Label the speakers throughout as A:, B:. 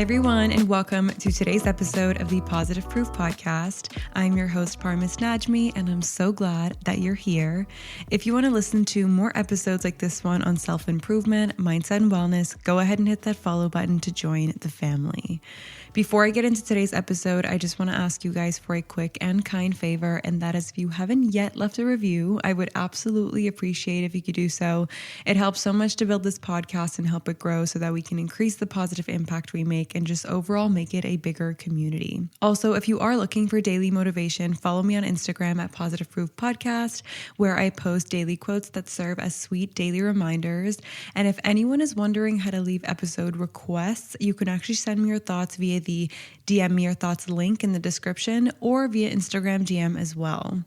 A: Hi, everyone, and welcome to today's episode of the Positive Proof Podcast. I'm your host, Parmis Najmi, and I'm so glad that you're here. If you want to listen to more episodes like this one on self-improvement, mindset, and wellness, go ahead and hit that follow button to join the family. Before I get into today's episode, I just want to ask you guys for a quick and kind favor, and that is if you haven't yet left a review, I would absolutely appreciate if you could do so. It helps so much to build this podcast and help it grow so that we can increase the positive impact we make and just overall make it a bigger community. Also, if you are looking for daily motivation, follow me on Instagram at Positive Proof Podcast, where I post daily quotes that serve as sweet daily reminders. And if anyone is wondering how to leave episode requests, you can actually send me your thoughts via the DM me your thoughts link in the description or via Instagram DM as well.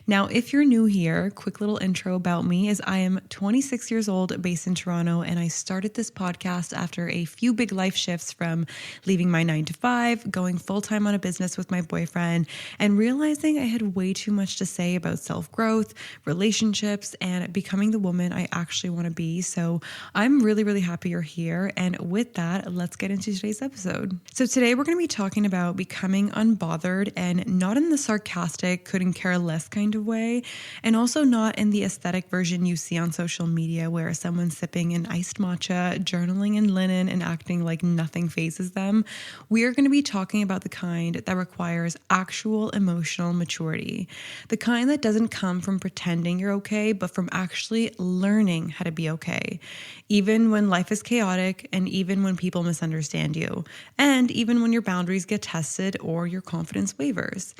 A: Now, if you're new here, quick little intro about me is I am 26 years old, based in Toronto, and I started this podcast after a few big life shifts from leaving my 9-to-5, going full-time on a business with my boyfriend, and realizing I had way too much to say about self-growth, relationships, and becoming the woman I actually want to be. So I'm really, really happy you're here. And with that, let's get into today's episode. So today we're going to be talking about becoming unbothered, and not in the sarcastic, couldn't care less kind of way, and also not in the aesthetic version you see on social media where someone's sipping an iced matcha, journaling in linen, and acting like nothing phases them. We are going to be talking about the kind that requires actual emotional maturity, the kind that doesn't come from pretending you're okay, but from actually learning how to be okay, even when life is chaotic, and even when people misunderstand you, and even when your boundaries get tested or your confidence wavers.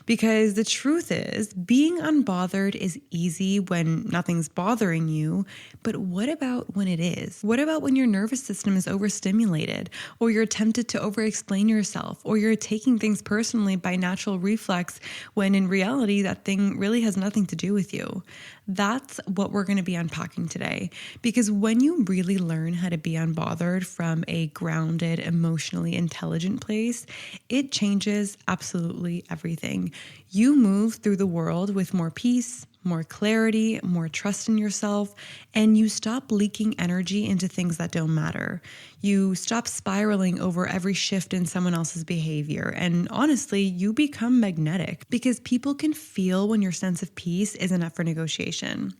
A: Because the truth is, being unbothered is easy when nothing's bothering you, but what about when it is? What about when your nervous system is overstimulated, or you're tempted to over-explain yourself, or you're taking things personally by natural reflex when in reality that thing really has nothing to do with you? That's what we're going to be unpacking today, because when you really learn how to be unbothered from a grounded, emotionally intelligent place, it changes absolutely everything. You move through the world with more peace, more clarity, more trust in yourself, and you stop leaking energy into things that don't matter. You stop spiraling over every shift in someone else's behavior. And honestly, you become magnetic because people can feel when your sense of peace isn't up for negotiation.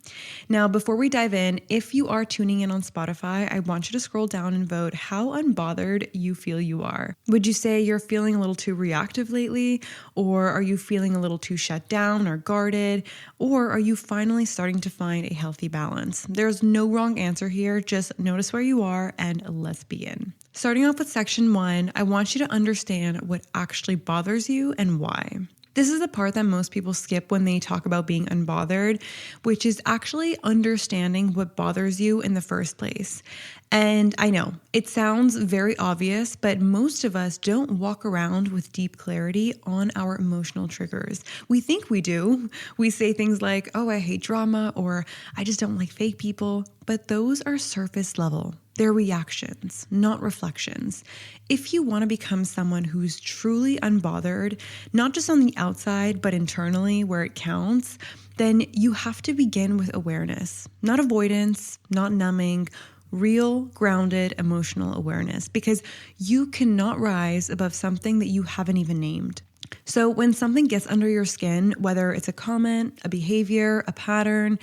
A: Now, before we dive in, if you are tuning in on Spotify, I want you to scroll down and vote how unbothered you feel you are. Would you say you're feeling a little too reactive lately? Or are you feeling a little too shut down or guarded? Or are you finally starting to find a healthy balance? There's no wrong answer here. Just notice where you are and let's begin. Starting off with section 1, I want you to understand what actually bothers you and why. This is the part that most people skip when they talk about being unbothered, which is actually understanding what bothers you in the first place. And I know it sounds very obvious, but most of us don't walk around with deep clarity on our emotional triggers. We think we do. We say things like, oh, I hate drama, or I just don't like fake people, but those are surface level. They're reactions, not reflections. If you want to become someone who's truly unbothered, not just on the outside, but internally where it counts, then you have to begin with awareness, not avoidance, not numbing, real, grounded, emotional awareness, because you cannot rise above something that you haven't even named. So when something gets under your skin, whether it's a comment, a behavior, a pattern,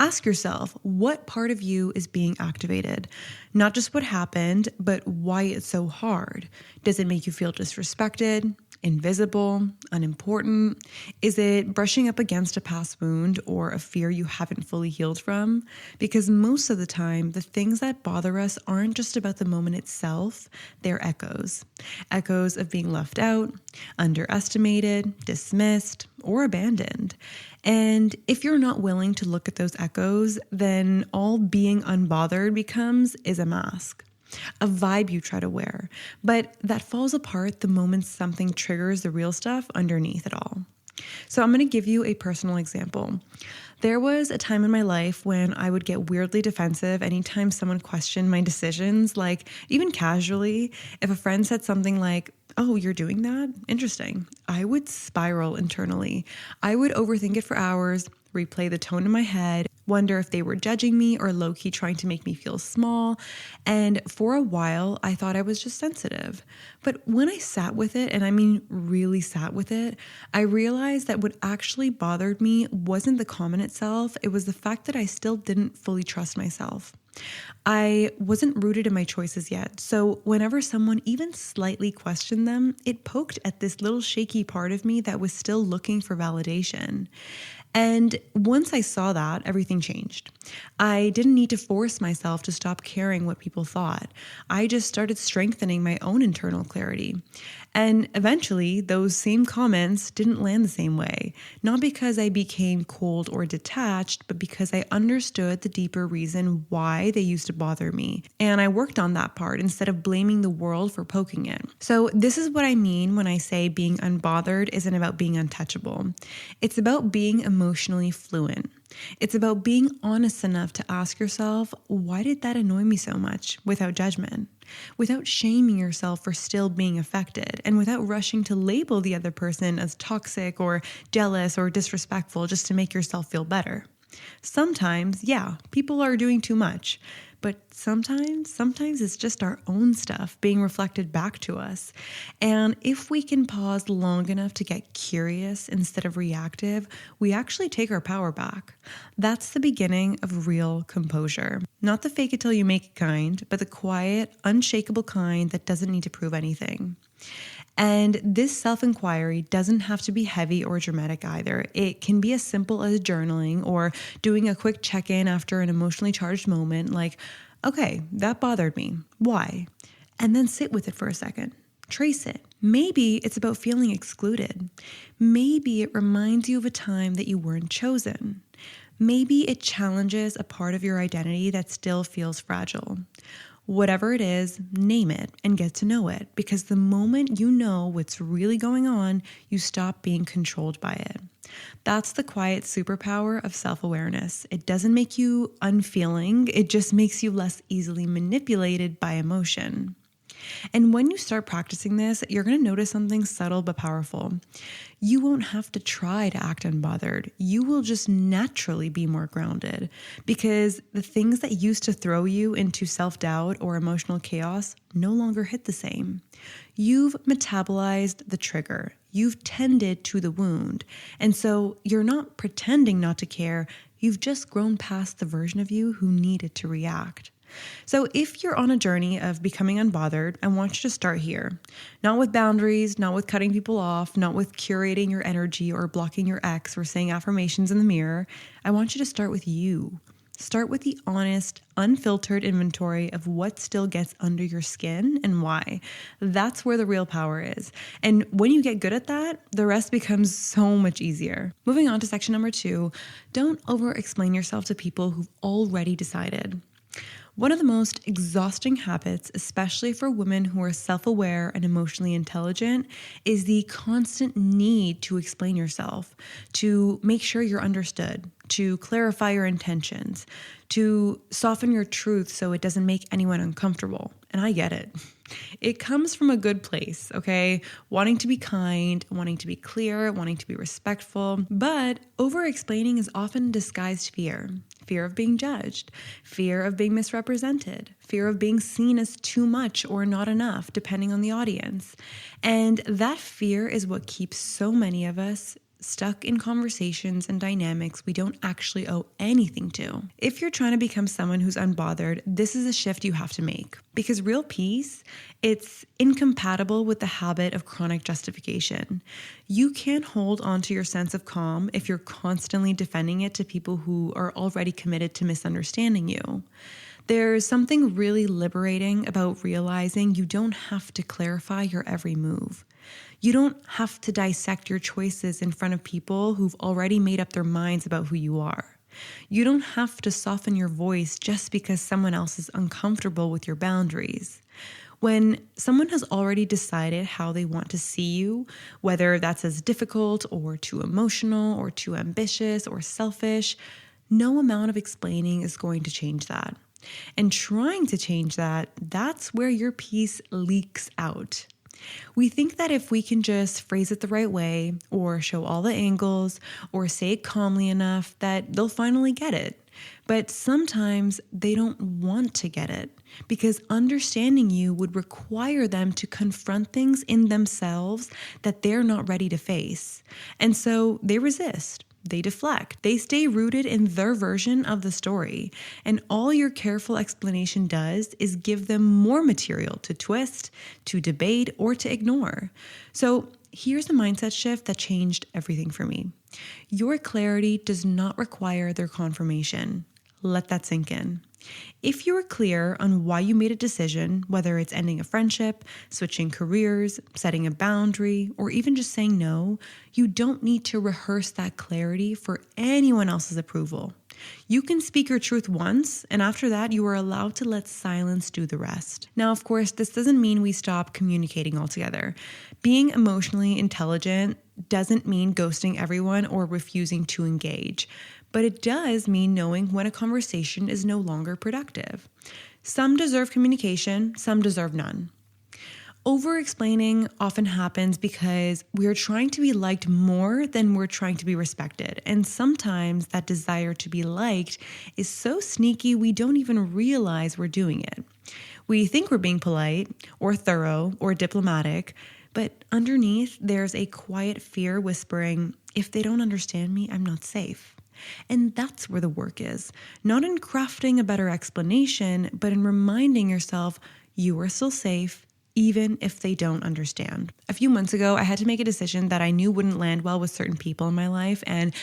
A: ask yourself, what part of you is being activated? Not just what happened, but why it's so hard. Does it make you feel disrespected, invisible, unimportant? Is it brushing up against a past wound or a fear you haven't fully healed from? Because most of the time, the things that bother us aren't just about the moment itself, they're echoes. Echoes of being left out, underestimated, dismissed, or abandoned. And if you're not willing to look at those echoes, then all being unbothered becomes is a mask, a vibe you try to wear, but that falls apart the moment something triggers the real stuff underneath it all. So I'm going to give you a personal example. There was a time in my life when I would get weirdly defensive anytime someone questioned my decisions, like even casually. If a friend said something like, oh, you're doing that? Interesting. I would spiral internally. I would overthink it for hours, replay the tone in my head, wonder if they were judging me or low-key trying to make me feel small. And for a while, I thought I was just sensitive. But when I sat with it, and I mean really sat with it, I realized that what actually bothered me wasn't the comment itself. It was the fact that I still didn't fully trust myself. I wasn't rooted in my choices yet, so whenever someone even slightly questioned them, it poked at this little shaky part of me that was still looking for validation. And once I saw that, everything changed. I didn't need to force myself to stop caring what people thought. I just started strengthening my own internal clarity. And eventually, those same comments didn't land the same way. Not because I became cold or detached, but because I understood the deeper reason why they used to bother me. And I worked on that part instead of blaming the world for poking it. So this is what I mean when I say being unbothered isn't about being untouchable. It's about being emotionally fluent. It's about being honest enough to ask yourself, why did that annoy me so much, without judgment, without shaming yourself for still being affected, and without rushing to label the other person as toxic or jealous or disrespectful just to make yourself feel better. Sometimes, yeah, people are doing too much. But sometimes it's just our own stuff being reflected back to us. And if we can pause long enough to get curious instead of reactive, we actually take our power back. That's the beginning of real composure. Not the fake it till you make it kind, but the quiet, unshakable kind that doesn't need to prove anything. And this self-inquiry doesn't have to be heavy or dramatic either. It can be as simple as journaling or doing a quick check-in after an emotionally charged moment, like, okay, that bothered me. Why? And then sit with it for a second. Trace it. Maybe it's about feeling excluded. Maybe it reminds you of a time that you weren't chosen. Maybe it challenges a part of your identity that still feels fragile. Whatever it is, name it and get to know it, because the moment you know what's really going on, you stop being controlled by it. That's the quiet superpower of self-awareness. It doesn't make you unfeeling, it just makes you less easily manipulated by emotion. And when you start practicing this, you're going to notice something subtle but powerful. You won't have to try to act unbothered. You will just naturally be more grounded, because the things that used to throw you into self-doubt or emotional chaos no longer hit the same. You've metabolized the trigger. You've tended to the wound. And so you're not pretending not to care. You've just grown past the version of you who needed to react. So if you're on a journey of becoming unbothered, I want you to start here. Not with boundaries, not with cutting people off, not with curating your energy or blocking your ex or saying affirmations in the mirror. I want you to start with you. Start with the honest, unfiltered inventory of what still gets under your skin and why. That's where the real power is. And when you get good at that, the rest becomes so much easier. Moving on to section number 2, don't over-explain yourself to people who've already decided. One of the most exhausting habits, especially for women who are self-aware and emotionally intelligent, is the constant need to explain yourself, to make sure you're understood, to clarify your intentions, to soften your truth so it doesn't make anyone uncomfortable. And I get it. It comes from a good place, okay? Wanting to be kind, wanting to be clear, wanting to be respectful. But over-explaining is often disguised fear. Fear of being judged, fear of being misrepresented, fear of being seen as too much or not enough, depending on the audience. And that fear is what keeps so many of us stuck in conversations and dynamics we don't actually owe anything to. If you're trying to become someone who's unbothered, this is a shift you have to make. Because real peace, it's incompatible with the habit of chronic justification. You can't hold on to your sense of calm if you're constantly defending it to people who are already committed to misunderstanding you. There's something really liberating about realizing you don't have to clarify your every move. You don't have to dissect your choices in front of people who've already made up their minds about who you are. You don't have to soften your voice just because someone else is uncomfortable with your boundaries. When someone has already decided how they want to see you, whether that's as difficult or too emotional or too ambitious or selfish, no amount of explaining is going to change that. And trying to change that, that's where your peace leaks out. We think that if we can just phrase it the right way, or show all the angles, or say it calmly enough, that they'll finally get it. But sometimes they don't want to get it because understanding you would require them to confront things in themselves that they're not ready to face. And so they resist. They deflect. They stay rooted in their version of the story. And all your careful explanation does is give them more material to twist, to debate, or to ignore. So here's a mindset shift that changed everything for me. Your clarity does not require their confirmation. Let that sink in. If you are clear on why you made a decision, whether it's ending a friendship, switching careers, setting a boundary, or even just saying no, you don't need to rehearse that clarity for anyone else's approval. You can speak your truth once, and after that, you are allowed to let silence do the rest. Now, of course, this doesn't mean we stop communicating altogether. Being emotionally intelligent doesn't mean ghosting everyone or refusing to engage. But it does mean knowing when a conversation is no longer productive. Some deserve communication, some deserve none. Over-explaining often happens because we're trying to be liked more than we're trying to be respected. And sometimes that desire to be liked is so sneaky we don't even realize we're doing it. We think we're being polite or thorough or diplomatic, but underneath there's a quiet fear whispering, if they don't understand me, I'm not safe. And that's where the work is, not in crafting a better explanation, but in reminding yourself you are still safe, even if they don't understand. A few months ago, I had to make a decision that I knew wouldn't land well with certain people in my life, and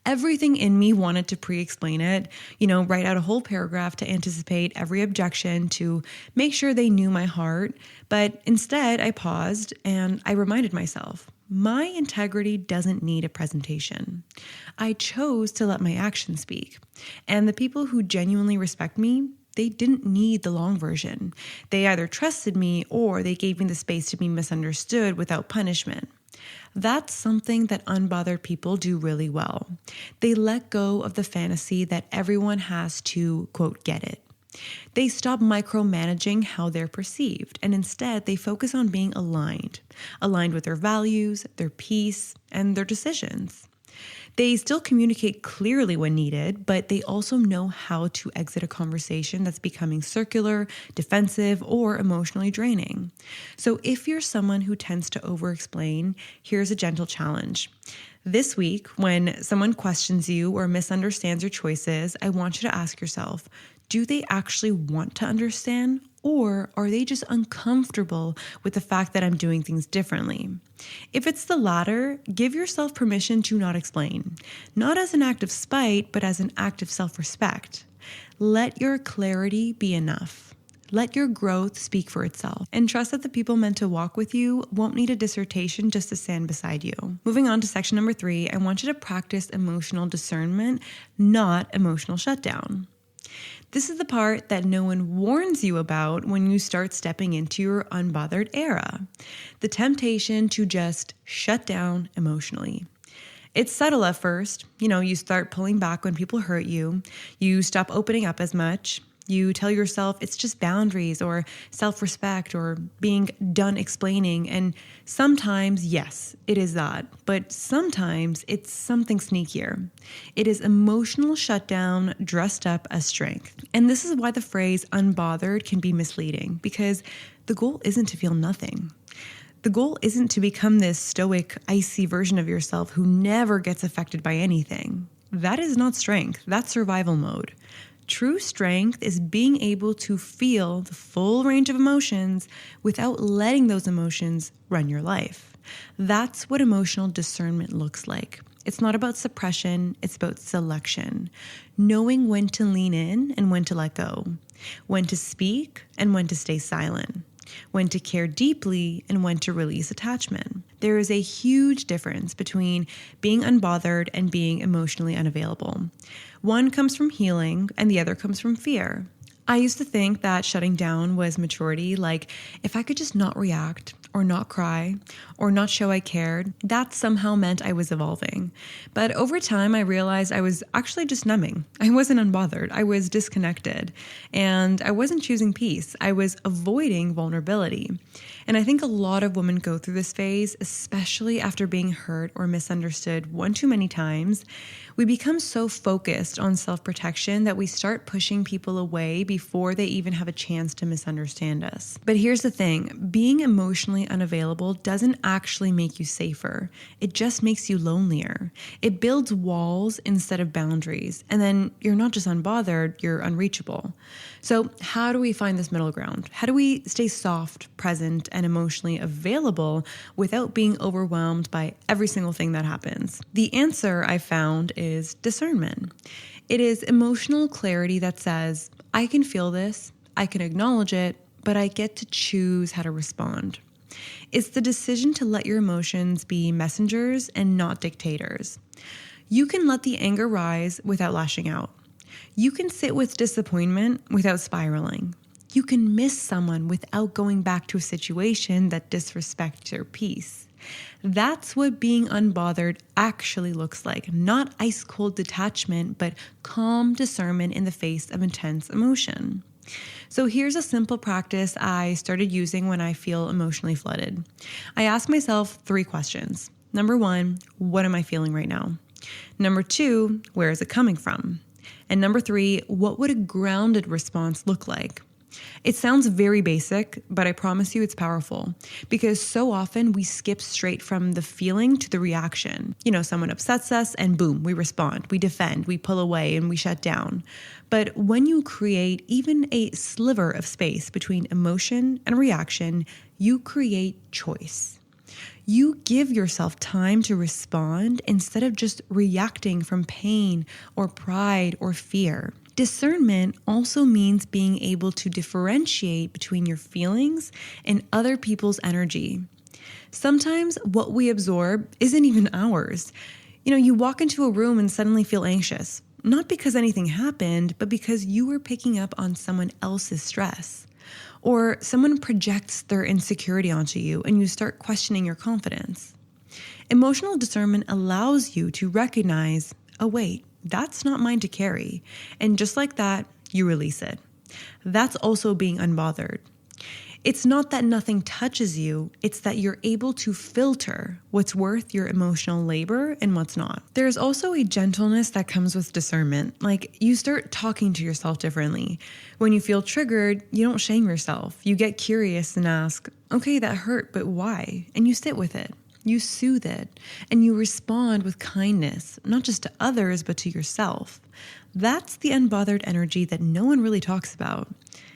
A: everything in me wanted to pre-explain it, write out a whole paragraph to anticipate every objection, to make sure they knew my heart. But instead, I paused and I reminded myself, my integrity doesn't need a presentation. I chose to let my actions speak. And the people who genuinely respect me, they didn't need the long version. They either trusted me or they gave me the space to be misunderstood without punishment. That's something that unbothered people do really well. They let go of the fantasy that everyone has to, quote, get it. They stop micromanaging how they're perceived, and instead they focus on being aligned with their values, their peace, and their decisions. They still communicate clearly when needed, but they also know how to exit a conversation that's becoming circular, defensive, or emotionally draining. So if you're someone who tends to over-explain, here's a gentle challenge. This week, when someone questions you or misunderstands your choices, I want you to ask yourself, do they actually want to understand, or are they just uncomfortable with the fact that I'm doing things differently? If it's the latter, give yourself permission to not explain, not as an act of spite, but as an act of self-respect. Let your clarity be enough. Let your growth speak for itself, and trust that the people meant to walk with you won't need a dissertation just to stand beside you. Moving on to section number 3, I want you to practice emotional discernment, not emotional shutdown. This is the part that no one warns you about when you start stepping into your unbothered era. The temptation to just shut down emotionally. It's subtle at first. You start pulling back when people hurt you. You stop opening up as much. You tell yourself it's just boundaries or self-respect or being done explaining. And sometimes, yes, it is that. But sometimes it's something sneakier. It is emotional shutdown dressed up as strength. And this is why the phrase unbothered can be misleading, because the goal isn't to feel nothing. The goal isn't to become this stoic, icy version of yourself who never gets affected by anything. That is not strength. That's survival mode. True strength is being able to feel the full range of emotions without letting those emotions run your life. That's what emotional discernment looks like. It's not about suppression, it's about selection. Knowing when to lean in and when to let go. When to speak and when to stay silent. When to care deeply and when to release attachment. There is a huge difference between being unbothered and being emotionally unavailable. One comes from healing and the other comes from fear. I used to think that shutting down was maturity, like if I could just not react or not cry or not show I cared, that somehow meant I was evolving. But over time, I realized I was actually just numbing. I wasn't unbothered. I was disconnected. And I wasn't choosing peace. I was avoiding vulnerability. And I think a lot of women go through this phase, especially after being hurt or misunderstood one too many times. We become so focused on self-protection that we start pushing people away before they even have a chance to misunderstand us. But here's the thing, being emotionally unavailable doesn't actually make you safer. It just makes you lonelier. It builds walls instead of boundaries. And then you're not just unbothered, you're unreachable. So how do we find this middle ground? How do we stay soft, present, and emotionally available without being overwhelmed by every single thing that happens? The answer I found is discernment. It is emotional clarity that says, I can feel this, I can acknowledge it, but I get to choose how to respond. It's the decision to let your emotions be messengers and not dictators. You can let the anger rise without lashing out. You can sit with disappointment without spiraling. You can miss someone without going back to a situation that disrespects your peace. That's what being unbothered actually looks like. Not ice cold detachment, but calm discernment in the face of intense emotion. So here's a simple practice I started using when I feel emotionally flooded. I ask myself 3 questions. Number 1, what am I feeling right now? Number 2, where is it coming from? And number 3, what would a grounded response look like? It sounds very basic, but I promise you it's powerful because so often we skip straight from the feeling to the reaction. Someone upsets us and boom, we respond, we defend, we pull away, and we shut down. But when you create even a sliver of space between emotion and reaction, you create choice. You give yourself time to respond instead of just reacting from pain or pride or fear. Discernment also means being able to differentiate between your feelings and other people's energy. Sometimes what we absorb isn't even ours. You walk into a room and suddenly feel anxious, not because anything happened, but because you were picking up on someone else's stress. Or someone projects their insecurity onto you and you start questioning your confidence. Emotional discernment allows you to recognize, oh wait, that's not mine to carry. And just like that, you release it. That's also being unbothered. It's not that nothing touches you, it's that you're able to filter what's worth your emotional labor and what's not. There's also a gentleness that comes with discernment. Like you start talking to yourself differently. When you feel triggered, you don't shame yourself. You get curious and ask, okay, that hurt, but why? And you sit with it. You soothe it, and you respond with kindness, not just to others, but to yourself. That's the unbothered energy that no one really talks about.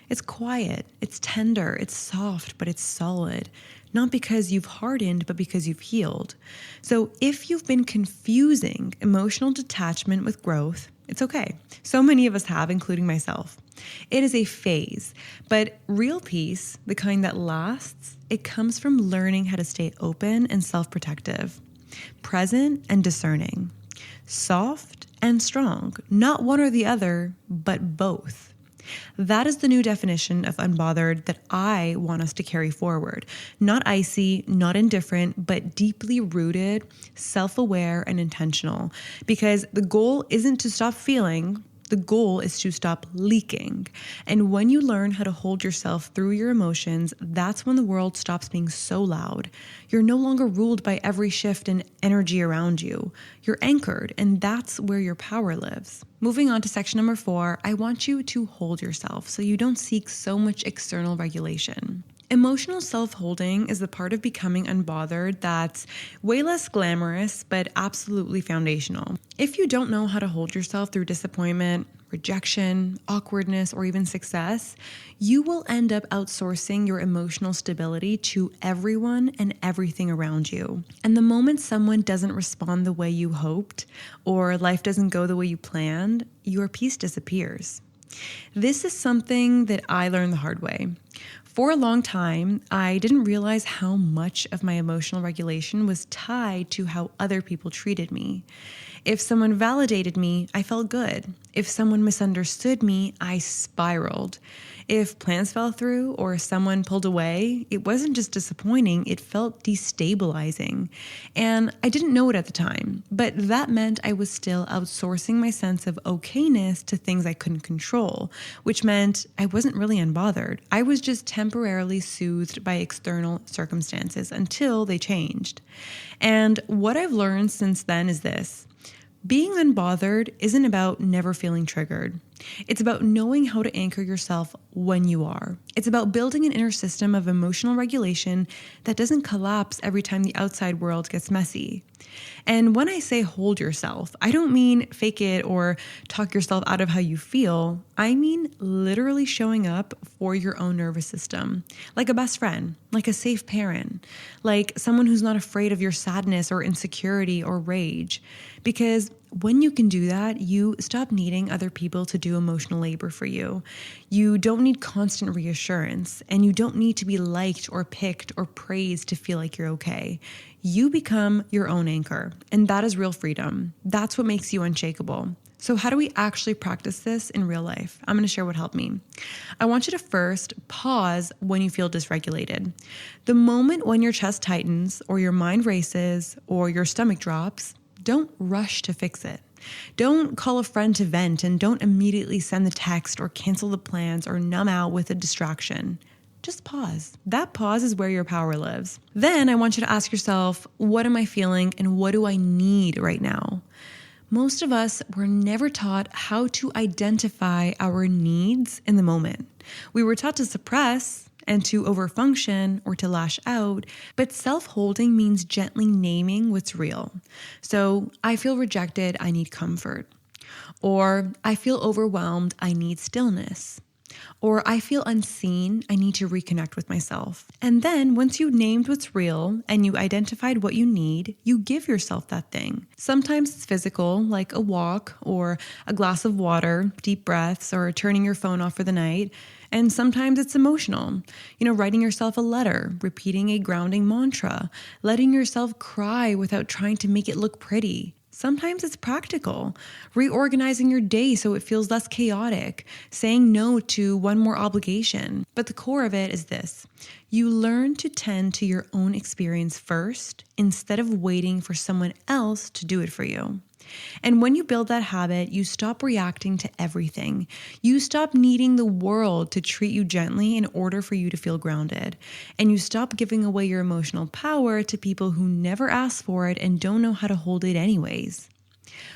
A: It's quiet, it's tender, it's soft, but it's solid. Not because you've hardened, but because you've healed. So if you've been confusing emotional detachment with growth, it's okay. So many of us have, including myself. It is a phase, but real peace, the kind that lasts, it comes from learning how to stay open and self-protective, present and discerning, soft and strong, not one or the other, but both. That is the new definition of unbothered that I want us to carry forward. Not icy, not indifferent, but deeply rooted, self-aware, and intentional. Because the goal isn't to stop feeling, the goal is to stop leaking. And when you learn how to hold yourself through your emotions, that's when the world stops being so loud. You're no longer ruled by every shift in energy around you. You're anchored, and that's where your power lives. Moving on to section number 4, I want you to hold yourself so you don't seek so much external regulation. Emotional self-holding is the part of becoming unbothered that's way less glamorous, but absolutely foundational. If you don't know how to hold yourself through disappointment, rejection, awkwardness, or even success, you will end up outsourcing your emotional stability to everyone and everything around you. And the moment someone doesn't respond the way you hoped, or life doesn't go the way you planned, your peace disappears. This is something that I learned the hard way. For a long time, I didn't realize how much of my emotional regulation was tied to how other people treated me. If someone validated me, I felt good. If someone misunderstood me, I spiraled. If plans fell through or someone pulled away, it wasn't just disappointing, it felt destabilizing. And I didn't know it at the time, but that meant I was still outsourcing my sense of okayness to things I couldn't control, which meant I wasn't really unbothered. I was just temporarily soothed by external circumstances until they changed. And what I've learned since then is this. Being unbothered isn't about never feeling triggered. It's about knowing how to anchor yourself when you are. It's about building an inner system of emotional regulation that doesn't collapse every time the outside world gets messy. And when I say hold yourself, I don't mean fake it or talk yourself out of how you feel. I mean literally showing up for your own nervous system, like a best friend, like a safe parent, like someone who's not afraid of your sadness or insecurity or rage. Because when you can do that, you stop needing other people to do emotional labor for you. You don't need constant reassurance, and you don't need to be liked or picked or praised to feel like you're okay. You become your own anchor, and that is real freedom. That's what makes you unshakable. So how do we actually practice this in real life? I'm going to share what helped me. I want you to first pause when you feel dysregulated. The moment when your chest tightens or your mind races or your stomach drops, don't rush to fix it. Don't call a friend to vent, and don't immediately send the text or cancel the plans or numb out with a distraction. Just pause. That pause is where your power lives. Then I want you to ask yourself, what am I feeling and what do I need right now? Most of us were never taught how to identify our needs in the moment. We were taught to suppress and to overfunction or to lash out, but self-holding means gently naming what's real. So I feel rejected, I need comfort. Or I feel overwhelmed, I need stillness. Or I feel unseen, I need to reconnect with myself. And then once you named what's real and you identified what you need, you give yourself that thing. Sometimes it's physical, like a walk or a glass of water, deep breaths, or turning your phone off for the night. And sometimes it's emotional, writing yourself a letter, repeating a grounding mantra, letting yourself cry without trying to make it look pretty. Sometimes it's practical, reorganizing your day so it feels less chaotic, saying no to one more obligation. But the core of it is this. You learn to tend to your own experience first instead of waiting for someone else to do it for you. And when you build that habit, you stop reacting to everything. You stop needing the world to treat you gently in order for you to feel grounded. And you stop giving away your emotional power to people who never asked for it and don't know how to hold it anyways.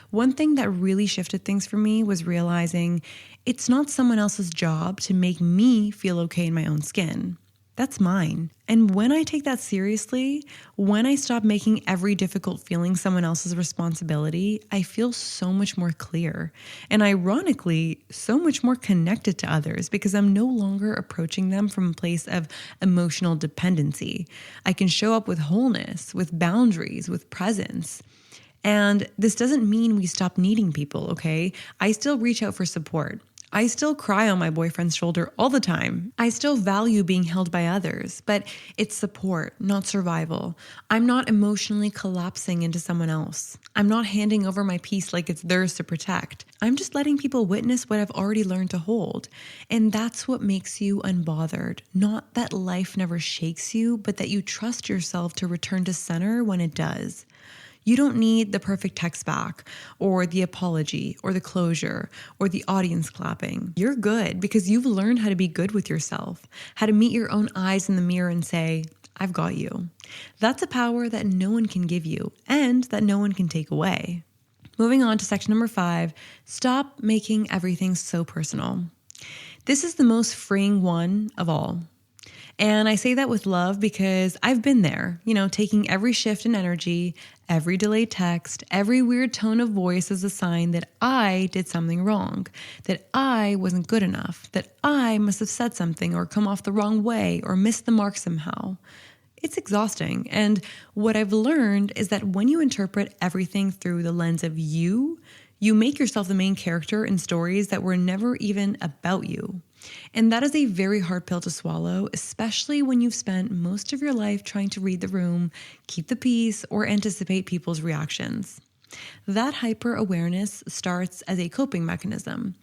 A: One thing that really shifted things for me was realizing it's not someone else's job to make me feel okay in my own skin. That's mine. And when I take that seriously, when I stop making every difficult feeling someone else's responsibility, I feel so much more clear. And ironically, so much more connected to others because I'm no longer approaching them from a place of emotional dependency. I can show up with wholeness, with boundaries, with presence. And this doesn't mean we stop needing people, okay? I still reach out for support. I still cry on my boyfriend's shoulder all the time. I still value being held by others, but it's support, not survival. I'm not emotionally collapsing into someone else. I'm not handing over my peace like it's theirs to protect. I'm just letting people witness what I've already learned to hold. And that's what makes you unbothered. Not that life never shakes you, but that you trust yourself to return to center when it does. You don't need the perfect text back or the apology or the closure or the audience clapping. You're good because you've learned how to be good with yourself, how to meet your own eyes in the mirror and say, I've got you. That's a power that no one can give you and that no one can take away. Moving on to section number 5, stop making everything so personal. This is the most freeing one of all. And I say that with love because I've been there, taking every shift in energy, every delayed text, every weird tone of voice as a sign that I did something wrong, that I wasn't good enough, that I must have said something or come off the wrong way or missed the mark somehow. It's exhausting. And what I've learned is that when you interpret everything through the lens of you make yourself the main character in stories that were never even about you. And that is a very hard pill to swallow, especially when you've spent most of your life trying to read the room, keep the peace, or anticipate people's reactions. That hyper-awareness starts as a coping mechanism.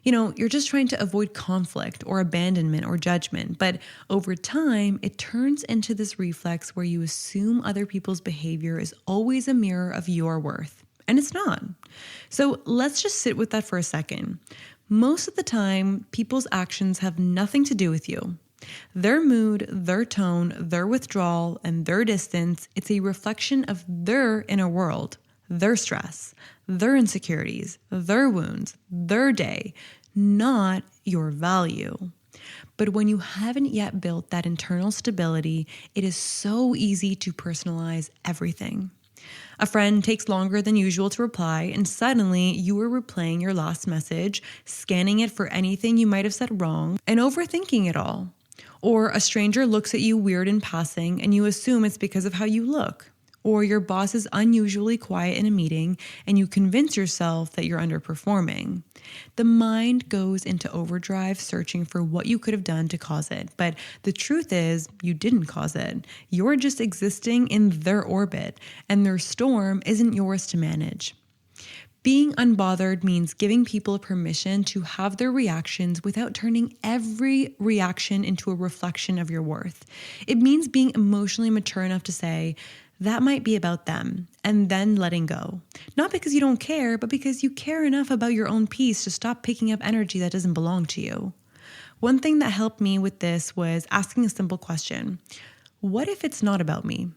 A: You're just trying to avoid conflict or abandonment or judgment, but over time, it turns into this reflex where you assume other people's behavior is always a mirror of your worth, and it's not. So let's just sit with that for a second. Most of the time, people's actions have nothing to do with you. Their mood, their tone, their withdrawal, and their distance, it's a reflection of their inner world, their stress, their insecurities, their wounds, their day, not your value. But when you haven't yet built that internal stability, it is so easy to personalize everything. A friend takes longer than usual to reply, and suddenly you are replaying your last message, scanning it for anything you might have said wrong, and overthinking it all. Or a stranger looks at you weird in passing, and you assume it's because of how you look. Or your boss is unusually quiet in a meeting, and you convince yourself that you're underperforming. The mind goes into overdrive searching for what you could have done to cause it. But the truth is, you didn't cause it. You're just existing in their orbit, and their storm isn't yours to manage. Being unbothered means giving people permission to have their reactions without turning every reaction into a reflection of your worth. It means being emotionally mature enough to say, that might be about them, and then letting go. Not because you don't care, but because you care enough about your own peace to stop picking up energy that doesn't belong to you. One thing that helped me with this was asking a simple question. What if it's not about me?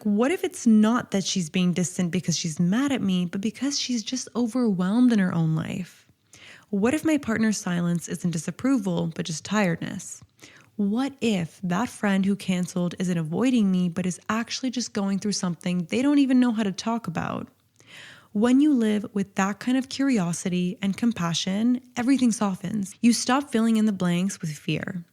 A: What if it's not that she's being distant because she's mad at me, but because she's just overwhelmed in her own life? What if my partner's silence isn't disapproval, but just tiredness? What if that friend who canceled isn't avoiding me, but is actually just going through something they don't even know how to talk about? When you live with that kind of curiosity and compassion, everything softens. You stop filling in the blanks with fear.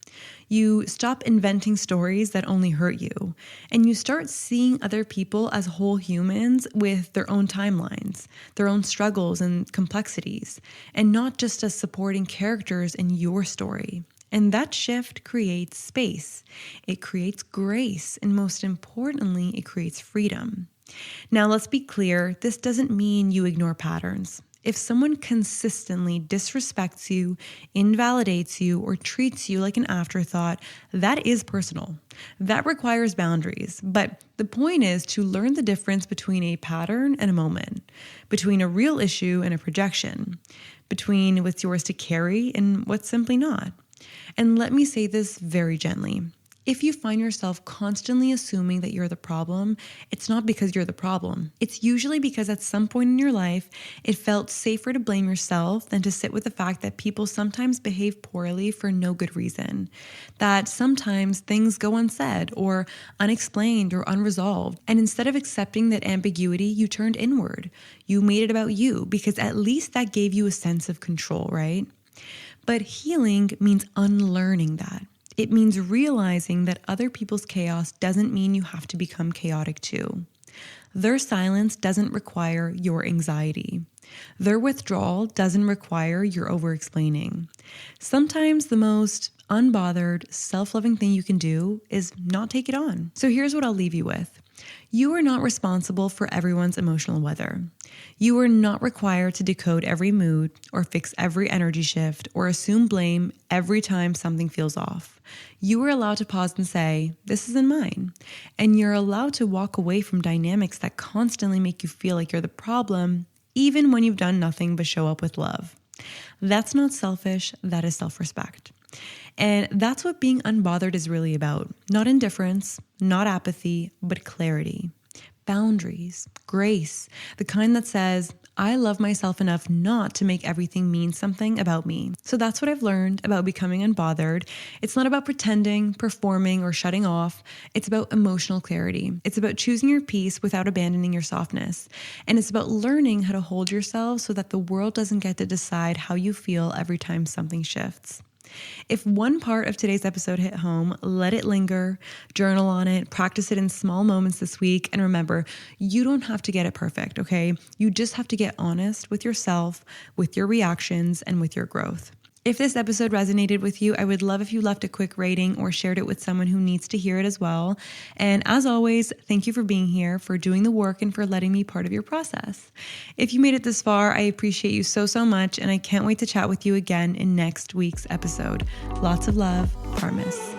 A: You stop inventing stories that only hurt you. And you start seeing other people as whole humans with their own timelines, their own struggles and complexities, and not just as supporting characters in your story. And that shift creates space. It creates grace. And most importantly, it creates freedom. Now, let's be clear. This doesn't mean you ignore patterns. If someone consistently disrespects you, invalidates you, or treats you like an afterthought, that is personal. That requires boundaries. But the point is to learn the difference between a pattern and a moment, between a real issue and a projection, between what's yours to carry and what's simply not. And let me say this very gently. If you find yourself constantly assuming that you're the problem, it's not because you're the problem. It's usually because at some point in your life, it felt safer to blame yourself than to sit with the fact that people sometimes behave poorly for no good reason. That sometimes things go unsaid or unexplained or unresolved. And instead of accepting that ambiguity, you turned inward. You made it about you because at least that gave you a sense of control, right? But healing means unlearning that. It means realizing that other people's chaos doesn't mean you have to become chaotic too. Their silence doesn't require your anxiety. Their withdrawal doesn't require your over-explaining. Sometimes the most unbothered, self-loving thing you can do is not take it on. So here's what I'll leave you with. You are not responsible for everyone's emotional weather. You are not required to decode every mood or fix every energy shift or assume blame every time something feels off. You are allowed to pause and say, this isn't mine. And you're allowed to walk away from dynamics that constantly make you feel like you're the problem, even when you've done nothing but show up with love. That's not selfish, that is self-respect. And that's what being unbothered is really about. Not indifference, not apathy, but clarity, boundaries, grace, the kind that says, I love myself enough not to make everything mean something about me. So that's what I've learned about becoming unbothered. It's not about pretending, performing, or shutting off. It's about emotional clarity. It's about choosing your peace without abandoning your softness. And it's about learning how to hold yourself so that the world doesn't get to decide how you feel every time something shifts. If one part of today's episode hit home, let it linger, journal on it, practice it in small moments this week. And remember, you don't have to get it perfect, okay? You just have to get honest with yourself, with your reactions, and with your growth. If this episode resonated with you, I would love if you left a quick rating or shared it with someone who needs to hear it as well. And as always, thank you for being here, for doing the work, and for letting me part of your process. If you made it this far, I appreciate you so much, and I can't wait to chat with you again in next week's episode. Lots of love, Parmis.